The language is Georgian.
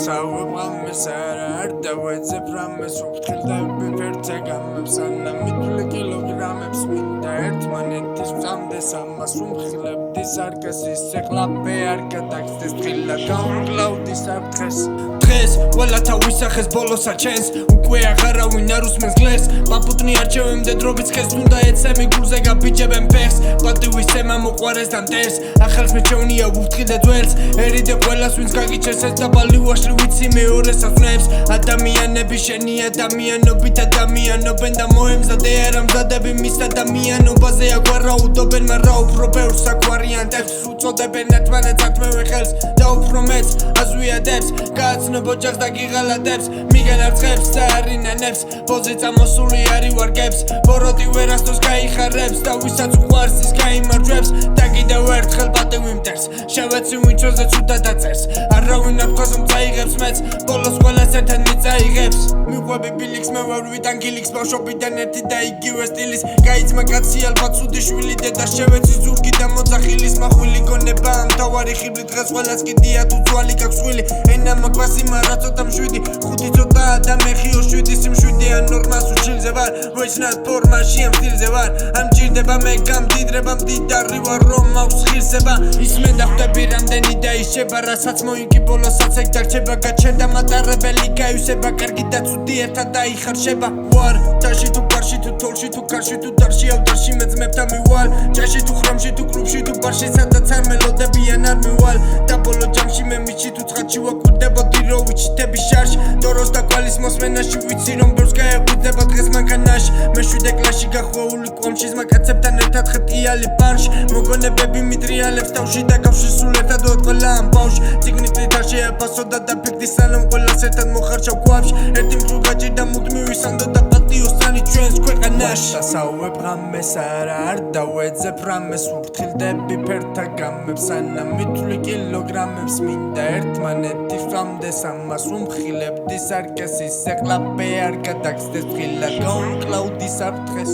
Sauvamos arda وزف رمس وبتخلى بفرت جمبس أنا مثل كيلوغرامس من دارت من انتش بسام دسام مسوم خلاب دي ساركس استخلاب بياركا تاكس تستخلى كون كلاو دي سابتخس დღეს ყველა თავის სახეს ბოლოს აჩენს უკვე აღარავინ არ უსმენს გლეს პაპუტნი არჩევემდე დრობის ხეს უნდა ეცემი გულზე გაბიჯებენ ფეხს პატივის ცემა მოყვარეს და მტერს ახალს მეჩევნია ვუფრთხილდე ძველს ერიდე ყველას ვინც გაგიჩეს ეს დაბალი ვაშლი ვიცი მეორე საფნებს ადამიანები შენი ადამიანობით ადამიანობენ და მოემზადე არ ამზადები მის ადამიანობაზე აგვარაუდობენ მაგრამ უფრო ბევრს აგვარიანტებს უწოდებენ ერთმანეთს ათმევე ხელს და უფრო მეც აზვიადებს გააცნო ოჯახს და გიღალატებს მიგან არცხებს და არინანებს ბოზე წამოსული არი ვარგებს ბოროტი ვერასდროს გაიხარებს და ვისაც უყვარს ის გაიმარჯვებს და კიდევ ერთხელ პატივი მტერს შევეცი ვინჩოზე ცუდად აწერს არავინ არ გქოს რომ წაიღებს მეც ბოლოს ყველას ერთად მიწაიღებს მიყვები ბილიქს მე ვარ ვიდან გილიქს ბავშვობიდან ერთი და იგივე სტილის გაიცმა კაცი ალბათ ცუდი შვილი დედა შევეცი ზურგი და მოძახილის მახვილი გონება მთავარი ხიბლი დღეს ყველას კიდია თუ ძვალი გაქვს ხვილი ენა მაგვასი მარა ცოტა მშვიდი ხუთი ცოტა და მეხიო შვიდი სიმშვიდე ან ნორმას უჩილზე ვარ ვეცნად ფორმაში ამ სტილზე ვარ ამ ჭირდება მე გამდიდრება მდიდარი ვარ რომ მაქვს ხირსება ისმენ და ხვდები რამდენი დაიშება რასაც მოიგი ბოლოსაც ეგ დარჩება გაჩერდა მატარებელი გაივსება კარგი და ცუდი ერთად დაიხარშება ვარ ჯაში თუ კარში თუ თოლში თუ კარში თუ დარში ავდარში მეძმებთან მივალ ჯაში თუ ხრამში თუ კლუბში თუ ბარში სადაც არ მელოდებიან არ მივალ და ბოლო ჯამში მე მიჩი თუ ცხადში ვაკვირდებოდი რო ვიჩიტები შარშ დოროს და კვალის მოსმენაში ვიცი რომ ბევრს გაეღვიძება დღეს მანქანაში მე შვიდე კლასში გახვეული კომში ზმაკაცებთან ერთად ხეტიალი პანში მოგონებები მიტრიალებს თავში და გავში სულ ერთად ყველა ამ ბავშვი ციგნით წითარ შეაფასო და დაფიქდი სანამ ყველას ერთად მოხარშავ გვაფში ერთი მხრივ გაჭირდა მუდმივი სანდო და პატიოსანი ჩვენს ქვეყანაში დასაუებ ღამეს არა არ დავეძებ რამეს ვუფრთხილდები ფერთა გამებს ანა მithული კილოგრამებს მინდა ერთმანეთი ხვამდეს ამას უმხილებდი სარკესის ეყლაპე არ გადაგცდეს ხილა გონ კლაუდის აფრთხეს